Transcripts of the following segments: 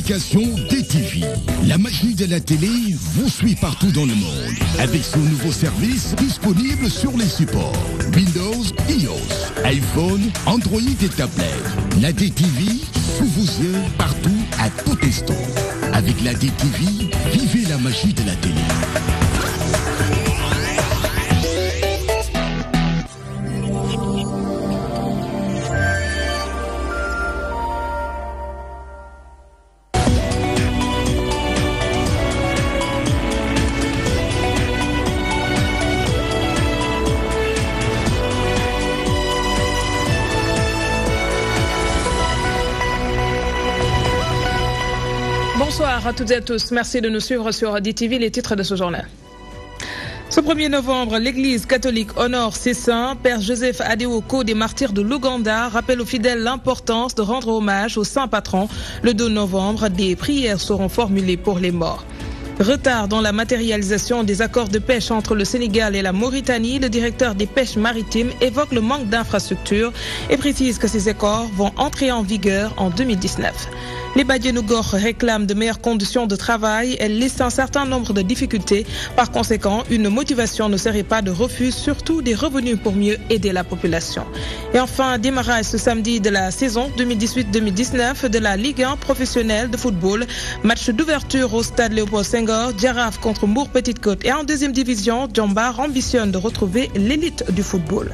l'application DTV. La magie de la télé vous suit partout dans le monde avec son nouveau service disponible sur les supports Windows, iOS, iPhone, Android et tablettes. La DTV sous vos yeux, partout, à tout instant. Avec la DTV, vivez la magie de la télé. Bonsoir à toutes et à tous. Merci de nous suivre sur DTV, les titres de ce journal. Ce 1er novembre, l'Église catholique honore ses saints. Père Joseph Adeoko des martyrs de l'Ouganda rappelle aux fidèles l'importance de rendre hommage aux saints patrons. Le 2 novembre, des prières seront formulées pour les morts. Retard dans la matérialisation des accords de pêche entre le Sénégal et la Mauritanie, le directeur des pêches maritimes évoque le manque d'infrastructures et précise que ces accords vont entrer en vigueur en 2019. Les Badianougor réclament de meilleures conditions de travail. Elles listent un certain nombre de difficultés. Par conséquent, une motivation ne serait pas de refus, surtout des revenus pour mieux aider la population. Et enfin, démarrage ce samedi de la saison 2018-2019 de la Ligue 1 professionnelle de football. Match d'ouverture au stade Léopold Senghor, Jaraaf contre Mbour Petite Côte. Et en deuxième division, Djambar ambitionne de retrouver l'élite du football.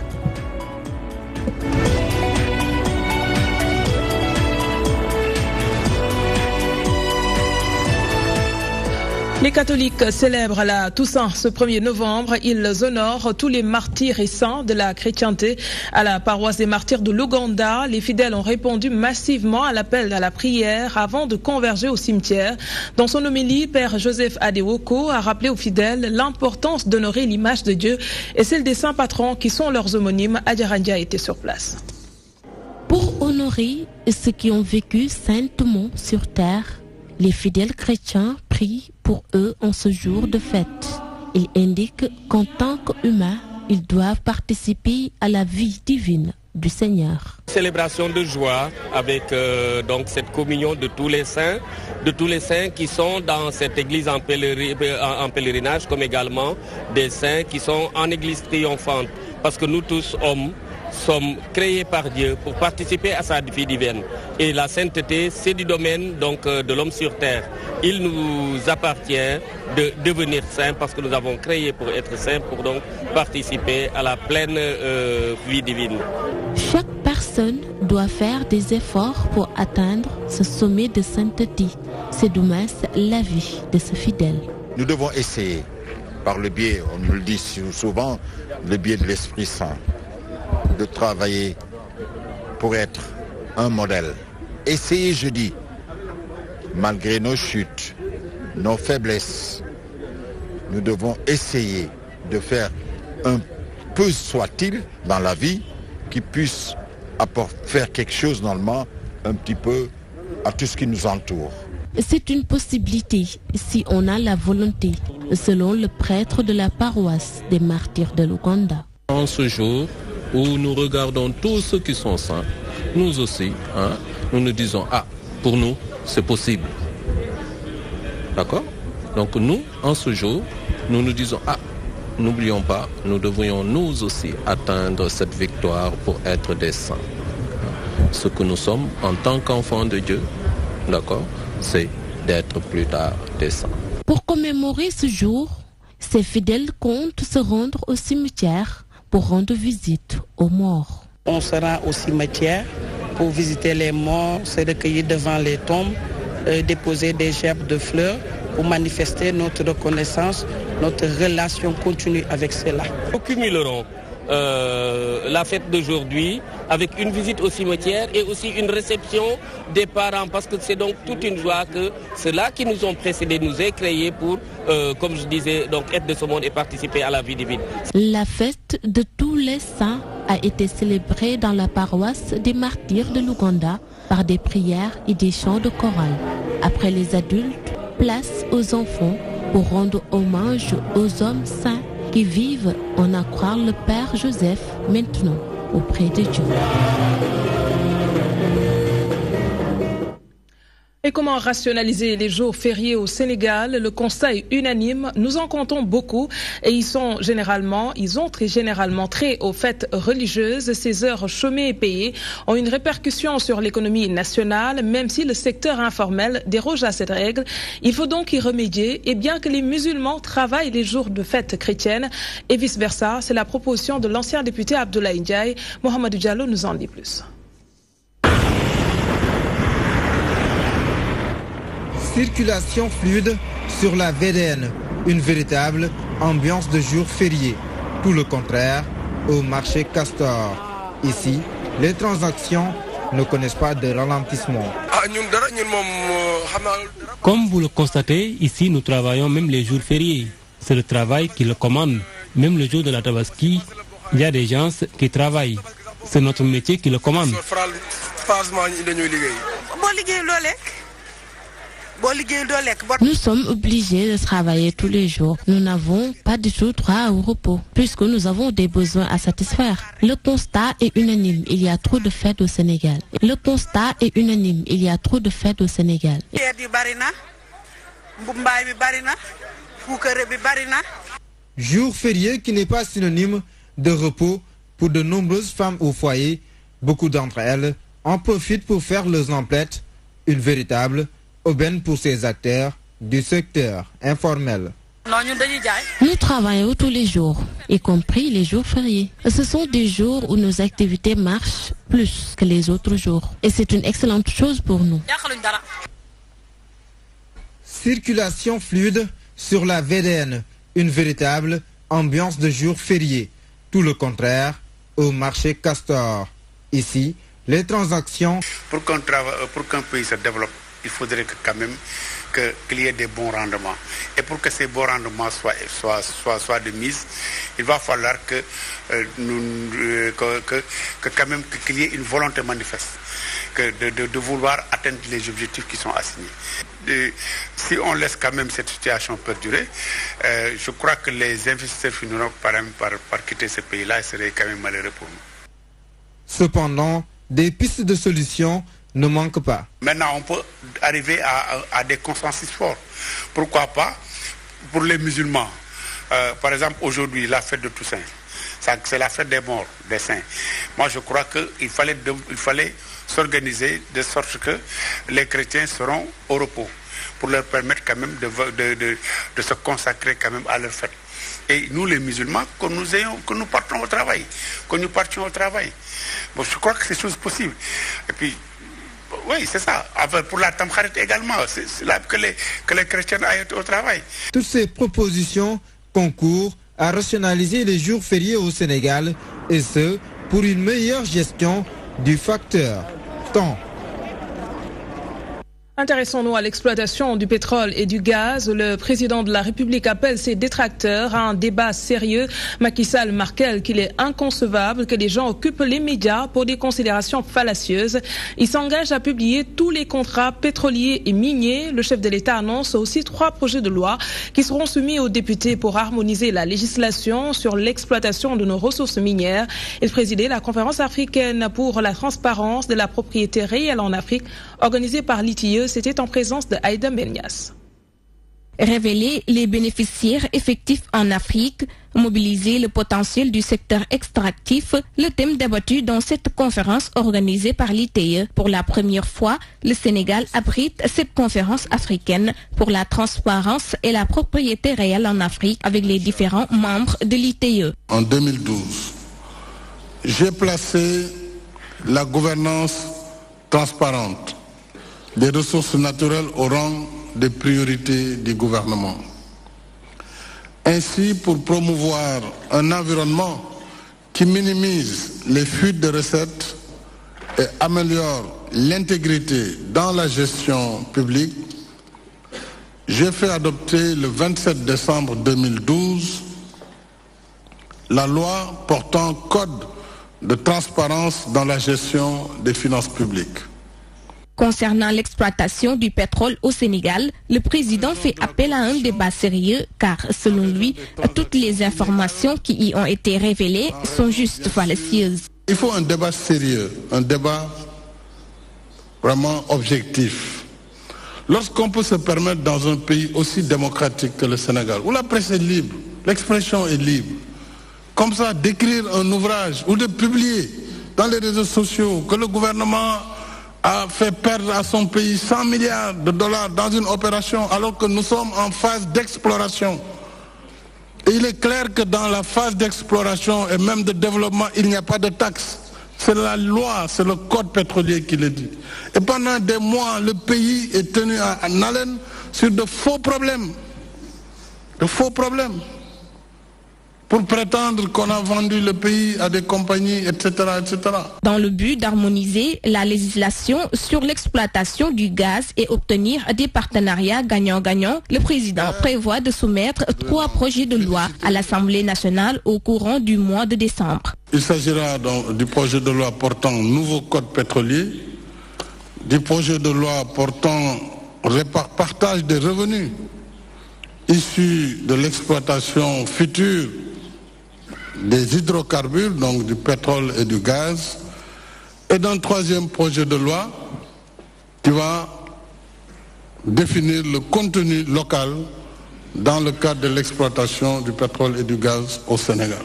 Les catholiques célèbrent la Toussaint ce 1er novembre. Ils honorent tous les martyrs et saints de la chrétienté. À la paroisse des martyrs de l'Ouganda, les fidèles ont répondu massivement à l'appel à la prière avant de converger au cimetière. Dans son homélie, Père Joseph Adeoko a rappelé aux fidèles l'importance d'honorer l'image de Dieu et celle des saints patrons qui sont leurs homonymes. Adjarandia était sur place. Pour honorer ceux qui ont vécu saintement sur terre, les fidèles chrétiens prient pour eux en ce jour de fête. Ils indiquent qu'en tant qu'humains, ils doivent participer à la vie divine du Seigneur. Célébration de joie avec donc cette communion de tous les saints qui sont dans cette église en pèlerinage, comme également des saints qui sont en église triomphante. Parce que nous tous, hommes, sommes créés par Dieu pour participer à sa vie divine. Et la sainteté, c'est du domaine donc de l'homme sur terre. Il nous appartient de devenir saints parce que nous avons créé pour être saints, pour donc participer à la pleine vie divine. Chaque personne doit faire des efforts pour atteindre ce sommet de sainteté. C'est d'où la vie de ce fidèle. Nous devons essayer, par le biais, on nous le dit souvent, le biais de l'Esprit Saint, de travailler pour être un modèle. Essayez, je dis, malgré nos chutes, nos faiblesses, nous devons essayer de faire un peu soit-il dans la vie qui puisse faire quelque chose normalement un petit peu à tout ce qui nous entoure. C'est une possibilité si on a la volonté, selon le prêtre de la paroisse des martyrs de l'Ouganda. En ce jour où nous regardons tous ceux qui sont saints, nous aussi, nous nous disons, pour nous, c'est possible. D'accord? Donc nous, en ce jour, nous nous disons, n'oublions pas, nous devrions nous aussi atteindre cette victoire pour être des saints. Ce que nous sommes en tant qu'enfants de Dieu, d'accord, c'est d'être plus tard des saints. Pour commémorer ce jour, ces fidèles comptent se rendre au cimetière pour rendre visite aux morts. On se rend au cimetière pour visiter les morts, se recueillir devant les tombes, déposer des gerbes de fleurs pour manifester notre reconnaissance, notre relation continue avec ceux-là. Nous cumulerons la fête d'aujourd'hui avec une visite au cimetière et aussi une réception des parents, parce que c'est donc toute une joie que ceux-là qui nous ont précédés nous aient créés pour, comme je disais, donc être de ce monde et participer à la vie divine. La fête de tous les saints a été célébrée dans la paroisse des martyrs de l'Ouganda par des prières et des chants de chorale. Après les adultes, place aux enfants pour rendre hommage aux hommes saints qui vivent en à croire le Père Joseph maintenant auprès de Dieu. Et comment rationaliser les jours fériés au Sénégal? Le constat est unanime. Nous en comptons beaucoup et ils ont très généralement trait aux fêtes religieuses. Ces heures chômées et payées ont une répercussion sur l'économie nationale, même si le secteur informel déroge à cette règle. Il faut donc y remédier et bien que les musulmans travaillent les jours de fête chrétienne et vice-versa, c'est la proposition de l'ancien député Abdoulaye Ndiaye. Mohamedou Diallo nous en dit plus. Circulation fluide sur la VDN, une véritable ambiance de jour férié. Tout le contraire au marché Castor. Ici, les transactions ne connaissent pas de ralentissement. Comme vous le constatez, ici nous travaillons même les jours fériés. C'est le travail qui le commande. Même le jour de la Tabaski, il y a des gens qui travaillent. C'est notre métier qui le commande. Nous sommes obligés de travailler tous les jours. Nous n'avons pas du tout droit au repos, puisque nous avons des besoins à satisfaire. Le constat est unanime, il y a trop de fêtes au Sénégal. Le constat est unanime, il y a trop de fêtes au Sénégal. Jour férié qui n'est pas synonyme de repos pour de nombreuses femmes au foyer. Beaucoup d'entre elles en profitent pour faire leurs emplettes, une véritable aubaine pour ces acteurs du secteur informel. Nous travaillons tous les jours, y compris les jours fériés. Ce sont des jours où nos activités marchent plus que les autres jours. Et c'est une excellente chose pour nous. Circulation fluide sur la VDN, une véritable ambiance de jour férié. Tout le contraire au marché Castor. Ici, les transactions... Pour qu'un pays se développe, il faudrait que quand même qu'il y ait des bons rendements. Et pour que ces bons rendements soient de mise, il va falloir quand même qu'il y ait une volonté manifeste de vouloir atteindre les objectifs qui sont assignés. Si on laisse quand même cette situation perdurer, je crois que les investisseurs finiront par quitter ce pays-là et seraient quand même malheureux pour nous. Cependant, des pistes de solutions ne manque pas. Maintenant, on peut arriver à des consensus forts. Pourquoi pas pour les musulmans? Par exemple, aujourd'hui, la fête de Toussaint, c'est la fête des morts, des saints. Moi, je crois qu'il fallait s'organiser de sorte que les chrétiens seront au repos pour leur permettre quand même de se consacrer quand même à leur fête. Et nous, les musulmans, que nous partions au travail. Bon, je crois que c'est chose possible. Et puis, oui, c'est ça. Pour la Tamkharit également, c'est là que les chrétiens aillent au travail. Toutes ces propositions concourent à rationaliser les jours fériés au Sénégal, et ce, pour une meilleure gestion du facteur temps. Intéressons-nous à l'exploitation du pétrole et du gaz. Le président de la République appelle ses détracteurs à un débat sérieux. Macky Sall marque qu'il est inconcevable que les gens occupent les médias pour des considérations fallacieuses. Il s'engage à publier tous les contrats pétroliers et miniers. Le chef de l'État annonce aussi 3 projets de loi qui seront soumis aux députés pour harmoniser la législation sur l'exploitation de nos ressources minières. Il présidait la conférence africaine pour la transparence de la propriété réelle en Afrique, organisée par l'ITIE. C'était en présence de Aïda Bennias. Révéler les bénéficiaires effectifs en Afrique, mobiliser le potentiel du secteur extractif, le thème débattu dans cette conférence organisée par l'ITIE. Pour la première fois, le Sénégal abrite cette conférence africaine pour la transparence et la propriété réelle en Afrique avec les différents membres de l'ITIE. En 2012, j'ai placé la gouvernance transparente des ressources naturelles au rang des priorités du gouvernement. Ainsi, pour promouvoir un environnement qui minimise les fuites de recettes et améliore l'intégrité dans la gestion publique, j'ai fait adopter le 27 décembre 2012 la loi portant code de transparence dans la gestion des finances publiques. Concernant l'exploitation du pétrole au Sénégal, le président fait appel à un débat sérieux car, selon lui, toutes les informations qui y ont été révélées sont juste fallacieuses. Il faut un débat sérieux, un débat vraiment objectif, Lorsqu'on peut se permettre dans un pays aussi démocratique que le Sénégal, où la presse est libre, l'expression est libre, comme ça d'écrire un ouvrage ou de publier dans les réseaux sociaux que le gouvernement a fait perdre à son pays 100 milliards de dollars dans une opération alors que nous sommes en phase d'exploration. Et il est clair que dans la phase d'exploration et même de développement, il n'y a pas de taxes. C'est la loi, c'est le code pétrolier qui le dit. Et pendant des mois, le pays est tenu en haleine sur de faux problèmes. De faux problèmes. Pour prétendre qu'on a vendu le pays à des compagnies, etc., etc. Dans le but d'harmoniser la législation sur l'exploitation du gaz et obtenir des partenariats gagnant-gagnant, le président prévoit de soumettre 3 projets de loi à l'Assemblée nationale au courant du mois de décembre. Il s'agira donc du projet de loi portant nouveau code pétrolier, du projet de loi portant partage des revenus issus de l'exploitation future des hydrocarbures, donc du pétrole et du gaz, et d'un 3e projet de loi qui va définir le contenu local dans le cadre de l'exploitation du pétrole et du gaz au Sénégal.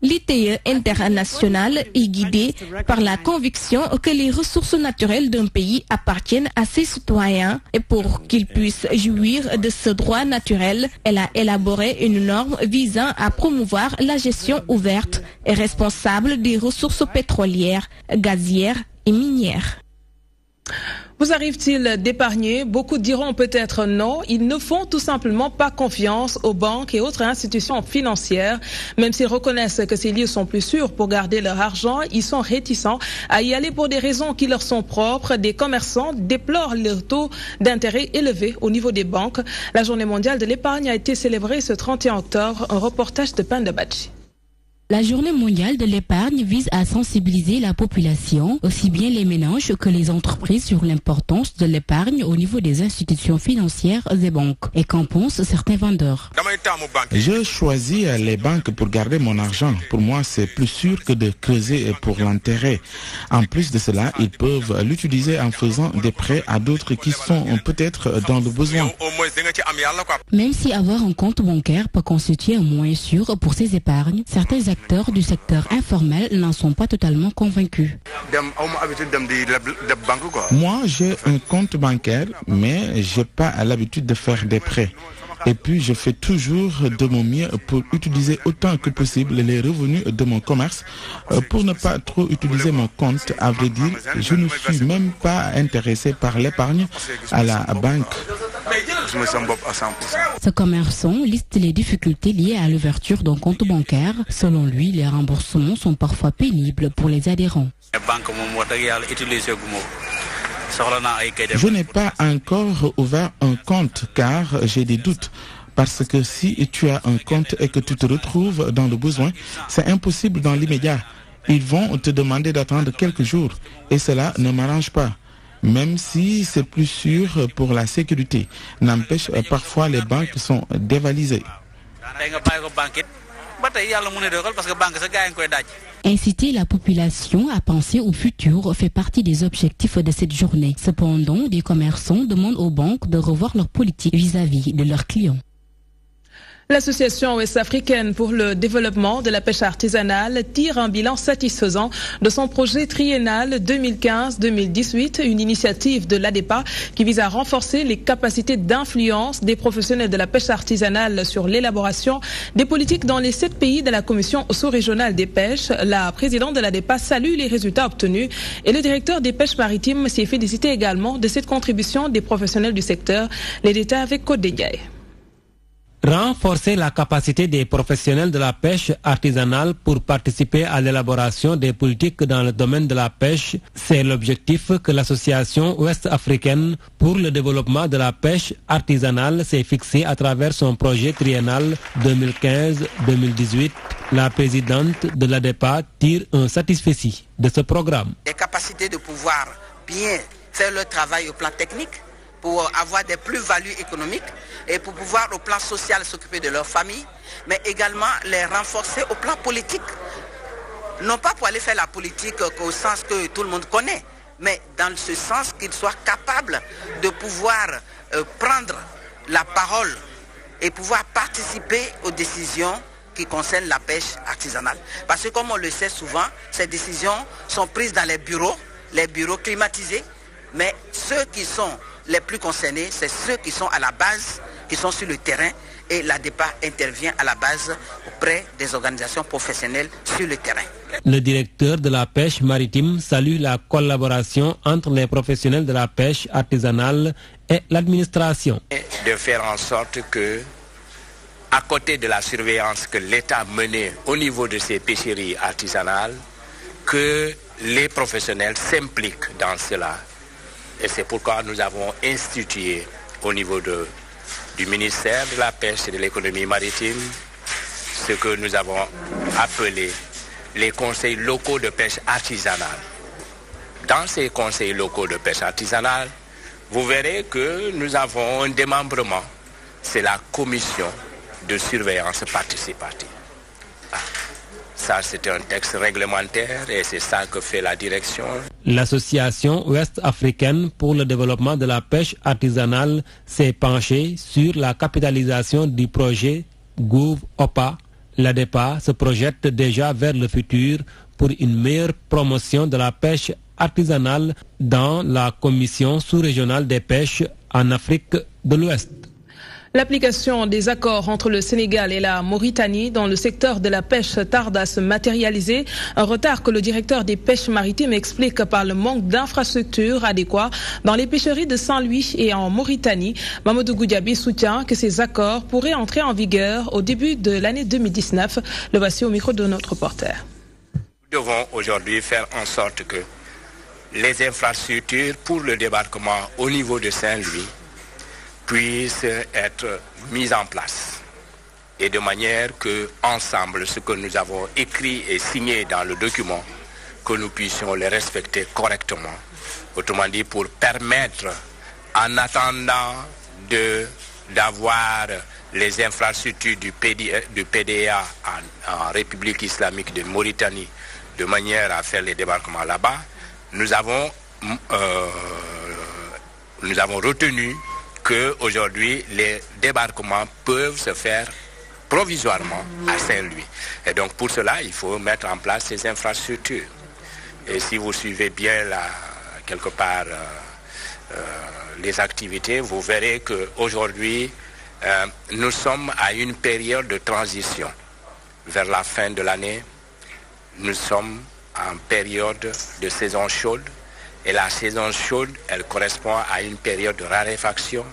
L'ITIE international est guidé par la conviction que les ressources naturelles d'un pays appartiennent à ses citoyens et pour qu'ils puissent jouir de ce droit naturel, elle a élaboré une norme visant à promouvoir la gestion ouverte et responsable des ressources pétrolières, gazières et minières. Vous arrive-t-il d'épargner? Beaucoup diront peut-être non. Ils ne font tout simplement pas confiance aux banques et autres institutions financières. Même s'ils reconnaissent que ces lieux sont plus sûrs pour garder leur argent, ils sont réticents à y aller pour des raisons qui leur sont propres. Des commerçants déplorent le taux d'intérêt élevé au niveau des banques. La journée mondiale de l'épargne a été célébrée ce 31 octobre. Un reportage de Penda Badji. La journée mondiale de l'épargne vise à sensibiliser la population, aussi bien les ménages que les entreprises, sur l'importance de l'épargne au niveau des institutions financières et banques. Et qu'en pensent certains vendeurs? Je choisis les banques pour garder mon argent. Pour moi, c'est plus sûr que de creuser pour l'intérêt. En plus de cela, ils peuvent l'utiliser en faisant des prêts à d'autres qui sont peut-être dans le besoin. Même si avoir un compte bancaire peut constituer un moyen sûr pour ses épargnes, certains acteurs du secteur informel n'en sont pas totalement convaincus. Moi, j'ai un compte bancaire, mais je n'ai pas l'habitude de faire des prêts. Et puis, je fais toujours de mon mieux pour utiliser autant que possible les revenus de mon commerce pour ne pas trop utiliser mon compte. À vrai dire, je ne suis même pas intéressé par l'épargne à la banque. Ce commerçant liste les difficultés liées à l'ouverture d'un compte bancaire. Selon lui, les remboursements sont parfois pénibles pour les adhérents. Je n'ai pas encore ouvert un compte car j'ai des doutes. Parce que si tu as un compte et que tu te retrouves dans le besoin, c'est impossible dans l'immédiat. Ils vont te demander d'attendre quelques jours et cela ne m'arrange pas. Même si c'est plus sûr pour la sécurité. N'empêche, parfois les banques sont dévalisées. Inciter la population à penser au futur fait partie des objectifs de cette journée. Cependant, des commerçants demandent aux banques de revoir leur politique vis-à-vis de leurs clients. L'Association ouest-africaine pour le développement de la pêche artisanale tire un bilan satisfaisant de son projet triennal 2015-2018, une initiative de l'ADEPA qui vise à renforcer les capacités d'influence des professionnels de la pêche artisanale sur l'élaboration des politiques dans les 7 pays de la Commission sous-régionale des pêches. La présidente de l'ADEPA salue les résultats obtenus et le directeur des pêches maritimes s'est félicité également de cette contribution des professionnels du secteur. Les détails avec Code Ndiaye. Renforcer la capacité des professionnels de la pêche artisanale pour participer à l'élaboration des politiques dans le domaine de la pêche, c'est l'objectif que l'Association ouest-africaine pour le développement de la pêche artisanale s'est fixé à travers son projet triennal 2015-2018. La présidente de l'ADEPA tire un satisfecit de ce programme. Les capacités de pouvoir bien faire leur travail au plan technique, pour avoir des plus-values économiques et pour pouvoir au plan social s'occuper de leur famille, mais également les renforcer au plan politique. Non pas pour aller faire la politique au sens que tout le monde connaît, mais dans ce sens qu'ils soient capables de pouvoir prendre la parole et pouvoir participer aux décisions qui concernent la pêche artisanale. Parce que comme on le sait souvent, ces décisions sont prises dans les bureaux climatisés, mais ceux qui sont les plus concernés, c'est ceux qui sont à la base, qui sont sur le terrain, et l'ADEPA intervient à la base auprès des organisations professionnelles sur le terrain. Le directeur de la pêche maritime salue la collaboration entre les professionnels de la pêche artisanale et l'administration. De faire en sorte que, à côté de la surveillance que l'État menait au niveau de ces pêcheries artisanales, que les professionnels s'impliquent dans cela. Et c'est pourquoi nous avons institué au niveau du ministère de la Pêche et de l'économie maritime ce que nous avons appelé les conseils locaux de pêche artisanale. Dans ces conseils locaux de pêche artisanale, vous verrez que nous avons un démembrement. C'est la commission de surveillance participative. Ça, c'est un texte réglementaire et c'est ça que fait la direction. L'Association ouest-africaine pour le développement de la pêche artisanale s'est penchée sur la capitalisation du projet Gouv-OPA. L'ADEPA se projette déjà vers le futur pour une meilleure promotion de la pêche artisanale dans la Commission sous-régionale des pêches en Afrique de l'Ouest. L'application des accords entre le Sénégal et la Mauritanie dans le secteur de la pêche tarde à se matérialiser, un retard que le directeur des pêches maritimes explique par le manque d'infrastructures adéquates dans les pêcheries de Saint-Louis et en Mauritanie. Mamadou Goudiaby soutient que ces accords pourraient entrer en vigueur au début de l'année 2019. Le voici au micro de notre reporter. Nous devons aujourd'hui faire en sorte que les infrastructures pour le débarquement au niveau de Saint-Louis puissent être mises en place et de manière que ensemble ce que nous avons écrit et signé dans le document, que nous puissions les respecter correctement, autrement dit pour permettre en attendant d'avoir les infrastructures du PDA en République islamique de Mauritanie de manière à faire les débarquements là-bas, nous avons retenu qu'aujourd'hui, les débarquements peuvent se faire provisoirement à Saint-Louis. Et donc, pour cela, il faut mettre en place ces infrastructures. Et si vous suivez bien, quelque part, les activités, vous verrez qu'aujourd'hui, nous sommes à une période de transition. Vers la fin de l'année, nous sommes en période de saison chaude. Et la saison chaude, elle correspond à une période de raréfaction,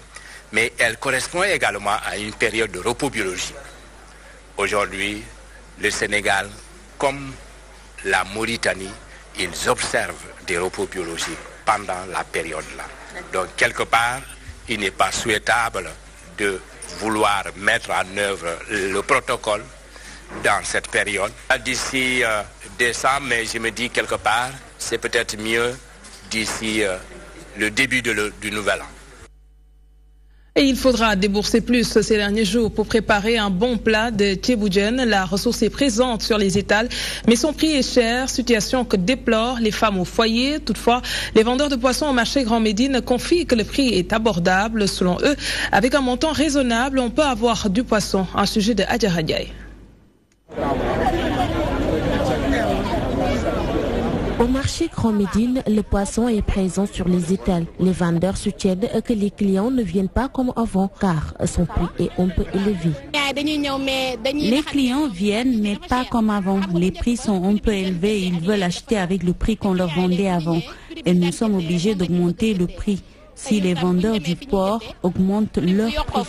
mais elle correspond également à une période de repos biologique. Aujourd'hui, le Sénégal, comme la Mauritanie, ils observent des repos biologiques pendant la période-là. Donc, quelque part, il n'est pas souhaitable de vouloir mettre en œuvre le protocole dans cette période. D'ici décembre, mais je me dis quelque part, c'est peut-être mieux d'ici le début du nouvel an. Et il faudra débourser plus ces derniers jours pour préparer un bon plat de tchéboujen. La ressource est présente sur les étals, mais son prix est cher, situation que déplorent les femmes au foyer. Toutefois, les vendeurs de poissons au marché Grand Médine confient que le prix est abordable. Selon eux, avec un montant raisonnable, on peut avoir du poisson. Un sujet de Adjara Diaye. Au marché Grand Médine, le poisson est présent sur les étals. Les vendeurs soutiennent que les clients ne viennent pas comme avant car son prix est un peu élevé. Les clients viennent mais pas comme avant. Les prix sont un peu élevés et ils veulent acheter avec le prix qu'on leur vendait avant. Et nous sommes obligés d'augmenter le prix. Si les vendeurs du port augmentent leur prix.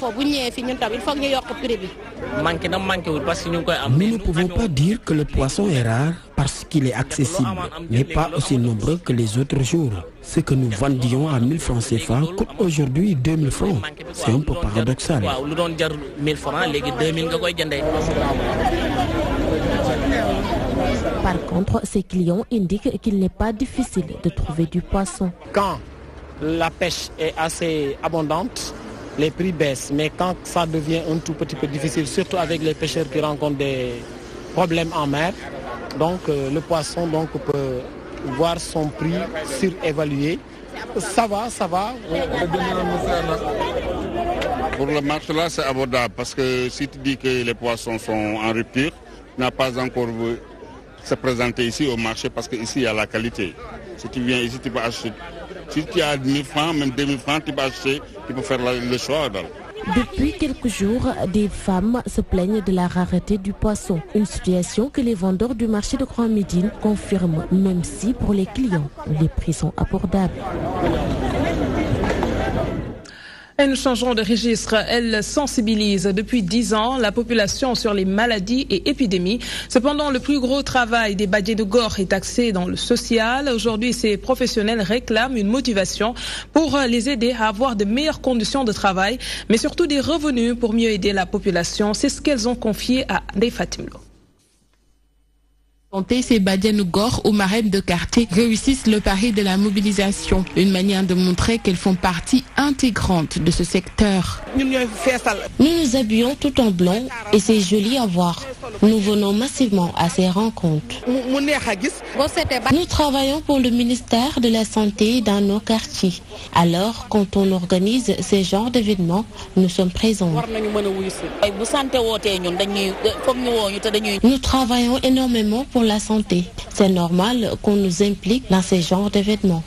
Nous ne pouvons pas dire que le poisson est rare parce qu'il est accessible, mais pas aussi nombreux que les autres jours. Ce que nous vendions à 1000 francs CFA coûte aujourd'hui 2000 francs. C'est un peu paradoxal. Par contre, ces clients indiquent qu'il n'est pas difficile de trouver du poisson. Quand la pêche est assez abondante, les prix baissent. Mais quand ça devient un tout petit peu difficile, surtout avec les pêcheurs qui rencontrent des problèmes en mer, donc le poisson peut voir son prix surévalué. Ça va. Pour le marché là, c'est abordable parce que si tu dis que les poissons sont en rupture, tu n'as pas encore vu se présenter ici au marché parce qu'ici il y a la qualité. Si tu viens ici, tu peux acheter. Si tu as 1000 francs, même 2000 francs, tu peux acheter, tu peux faire le choix. Depuis quelques jours, des femmes se plaignent de la rareté du poisson. Une situation que les vendeurs du marché de Grand Médine confirment, même si pour les clients, les prix sont abordables. Et nous changeons de registre. Elle sensibilise depuis 10 ans la population sur les maladies et épidémies. Cependant, le plus gros travail des Badié de Gor est axé dans le social. Aujourd'hui, ces professionnels réclament une motivation pour les aider à avoir de meilleures conditions de travail, mais surtout des revenus pour mieux aider la population. C'est ce qu'elles ont confié à Ndeye Fatimlo. Ces Badianou Gor ou marraines de quartier réussissent le pari de la mobilisation, une manière de montrer qu'elles font partie intégrante de ce secteur. Nous nous habillons tout en blanc et c'est joli à voir. Nous venons massivement à ces rencontres. Nous travaillons pour le ministère de la Santé dans nos quartiers. Alors, quand on organise ces genres d'événements, nous sommes présents. Nous travaillons énormément pour la santé. C'est normal qu'on nous implique dans ces genres d'événements.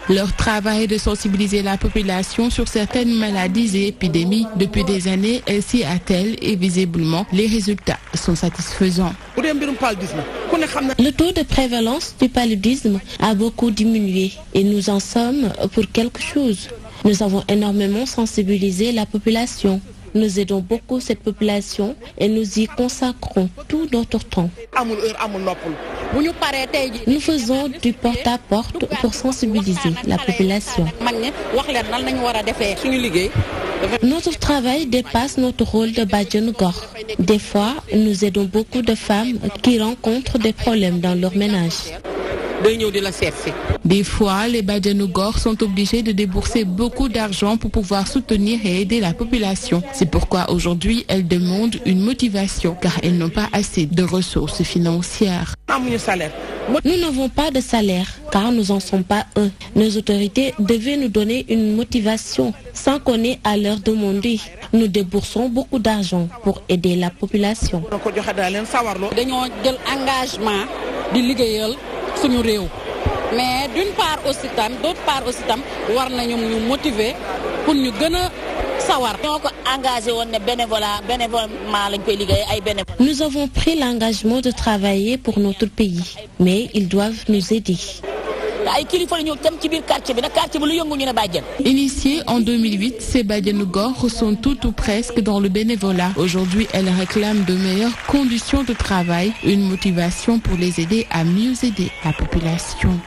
Leur travail est de sensibiliser la population sur certaines maladies et épidémies. Depuis des années, elles s'y attellent et visiblement, les résultats sont satisfaisants. Le taux de prévalence du paludisme a beaucoup diminué et nous en sommes pour quelque chose. Nous avons énormément sensibilisé la population. Nous aidons beaucoup cette population et nous y consacrons tout notre temps. Nous faisons du porte-à-porte pour sensibiliser la population. Notre travail dépasse notre rôle de Badianou Gor. Des fois, nous aidons beaucoup de femmes qui rencontrent des problèmes dans leur ménage. Des fois, les Badianou Gor sont obligés de débourser beaucoup d'argent pour pouvoir soutenir et aider la population. C'est pourquoi aujourd'hui, elles demandent une motivation car elles n'ont pas assez de ressources financières. Nous n'avons pas de salaire car nous n'en sommes pas un. Nos autorités devaient nous donner une motivation sans qu'on ait à leur demander. Nous déboursons beaucoup d'argent pour aider la population. Mais d'une part aussi d'autre part aussi war nañu ñu motiver pour ñu gëna sawar ñoko engagé won né bénévolement lañ koy liggéey ay bénévoles. Nous avons pris l'engagement de travailler pour notre pays, mais ils doivent nous aider. Initiées en 2008, ces Badianou Gor sont toutes ou presque dans le bénévolat. Aujourd'hui, elles réclament de meilleures conditions de travail, une motivation pour les aider à mieux aider la population.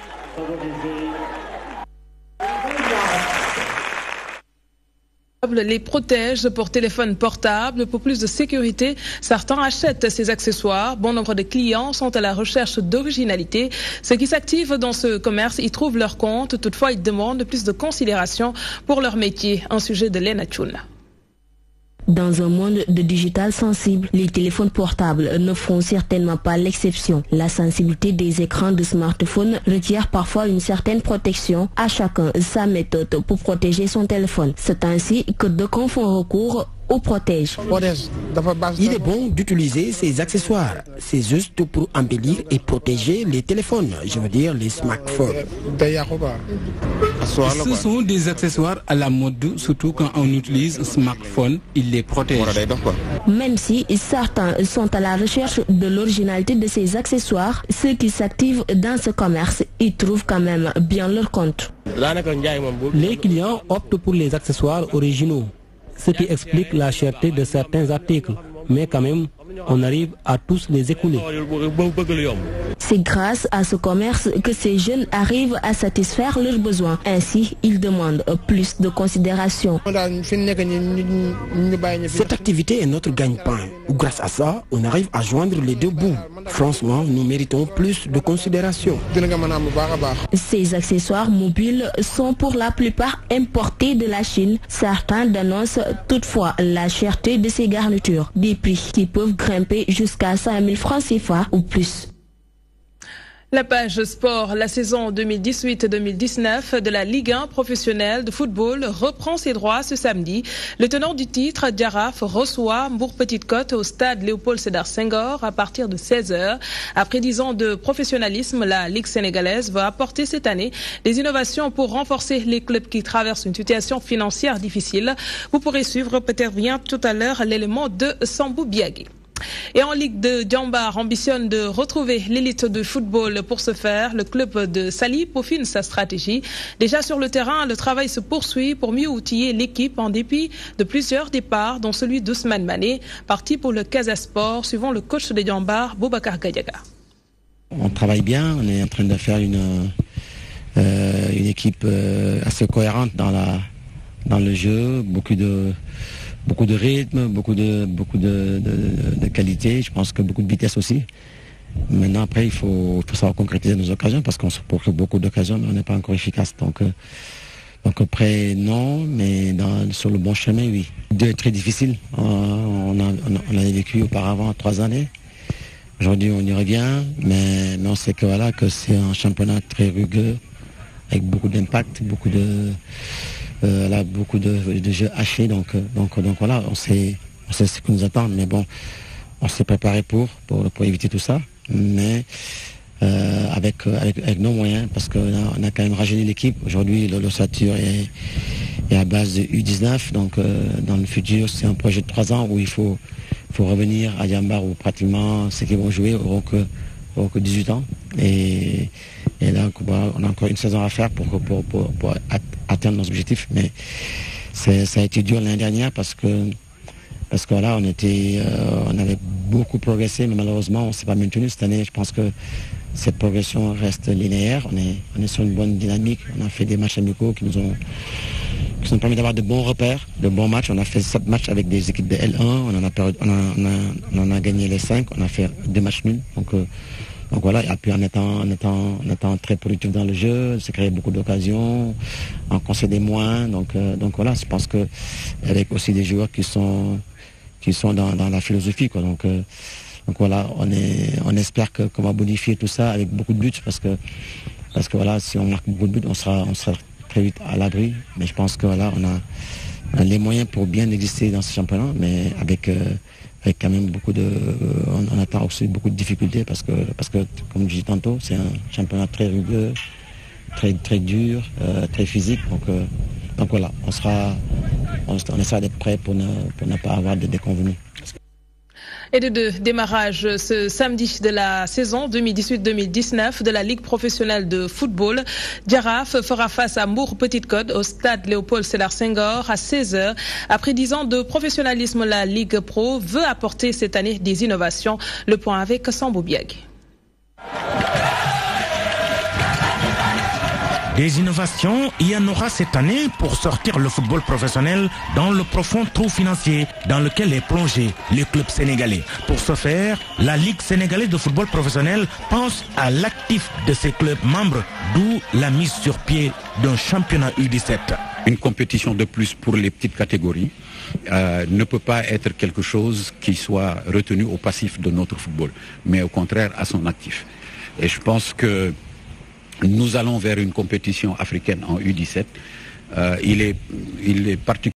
Les protège pour téléphone portable. Pour plus de sécurité, certains achètent ces accessoires. Bon nombre de clients sont à la recherche d'originalité. Ceux qui s'activent dans ce commerce y trouvent leur compte. Toutefois, ils demandent plus de considération pour leur métier. Un sujet de Lena Tchouna. Dans un monde de digital sensible, les téléphones portables ne font certainement pas l'exception. La sensibilité des écrans de smartphone requiert parfois une certaine protection. À chacun sa méthode pour protéger son téléphone. C'est ainsi que d'aucuns font recours au protège. Il est bon d'utiliser ces accessoires. C'est juste pour embellir et protéger les téléphones, je veux dire les smartphones. Ce sont des accessoires à la mode, surtout quand on utilise un smartphone, il les protège. Même si certains sont à la recherche de l'originalité de ces accessoires, ceux qui s'activent dans ce commerce y trouvent quand même bien leur compte. Les clients optent pour les accessoires originaux, ce qui explique la cherté de certains articles. Mais quand même, on arrive à tous les écouler. C'est grâce à ce commerce que ces jeunes arrivent à satisfaire leurs besoins. Ainsi, ils demandent plus de considération. Cette activité est notre gagne-pain. Grâce à ça, on arrive à joindre les deux bouts. Franchement, nous méritons plus de considération. Ces accessoires mobiles sont pour la plupart importés de la Chine. Certains dénoncent toutefois la cherté de ces garnitures. Des prix qui peuvent grimper jusqu'à 5 000 francs CFA ou plus. La page sport, la saison 2018-2019 de la Ligue 1 professionnelle de football reprend ses droits ce samedi. Le tenant du titre, Jaraaf, reçoit Mbour Petite Côte au stade Léopold Sédar Senghor à partir de 16h. Après 10 ans de professionnalisme, la Ligue sénégalaise va apporter cette année des innovations pour renforcer les clubs qui traversent une situation financière difficile. Vous pourrez suivre peut-être bien tout à l'heure l'élément de Sambou Biagui. Et en Ligue de Diambar ambitionne de retrouver l'élite de football. Pour ce faire, le club de Sali peaufine sa stratégie. Déjà sur le terrain, le travail se poursuit pour mieux outiller l'équipe en dépit de plusieurs départs, dont celui d'Ousmane Mané, parti pour le Casa Sport, suivant le coach de Diambar, Boubacar Gadiaga. On travaille bien, on est en train de faire une équipe assez cohérente dans le jeu, beaucoup de rythme, beaucoup de qualité, je pense que beaucoup de vitesse aussi. Maintenant, après, il faut savoir concrétiser nos occasions parce qu'on se procure beaucoup d'occasions, mais on n'est pas encore efficace. Donc après, non, mais sur le bon chemin, oui. Deux est très difficile. On a vécu auparavant 3 années. Aujourd'hui, on y revient, mais on sait que c'est un championnat très rugueux, avec beaucoup d'impact, beaucoup de jeux hachés, donc voilà, on sait ce qui nous attend, mais bon, on s'est préparé pour éviter tout ça, mais avec nos moyens, parce qu'on a quand même rajeuni l'équipe. Aujourd'hui, l'ossature est à base de U19, donc dans le futur, c'est un projet de 3 ans où il faut revenir à Diambar où pratiquement ceux qui vont jouer auront que 18 ans, et là, on a encore une saison à faire pour atteindre nos objectifs, mais ça a été dur l'année dernière parce que voilà, on avait beaucoup progressé, mais malheureusement, on ne s'est pas maintenu. Cette année, je pense que cette progression reste linéaire. On est sur une bonne dynamique. On a fait des matchs amicaux qui nous ont permis d'avoir de bons repères, de bons matchs. On a fait 7 matchs avec des équipes de L1. On en a gagné les 5. On a fait 2 matchs nuls. Donc voilà, et puis en étant très productif dans le jeu, c'est créé beaucoup d'occasions, en concéder moins. Donc voilà, je pense que avec aussi des joueurs qui sont dans la philosophie, quoi. Donc voilà, on espère qu'on va bonifier tout ça avec beaucoup de buts parce que voilà, si on marque beaucoup de buts, on sera très vite à l'abri. Mais je pense que voilà, on a les moyens pour bien exister dans ce championnat, mais avec quand même on attend aussi beaucoup de difficultés parce que comme je dis tantôt, c'est un championnat très rugueux, très très dur, très physique. Donc voilà, on essaiera d'être prêt pour ne pas avoir de déconvenus. Et de démarrage ce samedi de la saison 2018-2019 de la Ligue professionnelle de football. Jaraaf fera face à Mbour Petite Côte au stade Léopold Sédar Senghor à 16h. Après 10 ans de professionnalisme, la Ligue Pro veut apporter cette année des innovations. Le point avec Sambou Biagui. Des innovations, il y en aura cette année pour sortir le football professionnel dans le profond trou financier dans lequel est plongé le club sénégalais. Pour ce faire, la Ligue sénégalaise de football professionnel pense à l'actif de ses clubs membres, d'où la mise sur pied d'un championnat U17. Une compétition de plus pour les petites catégories ne peut pas être quelque chose qui soit retenu au passif de notre football, mais au contraire à son actif. Et je pense que nous allons vers une compétition africaine en U17. Il est particulièrement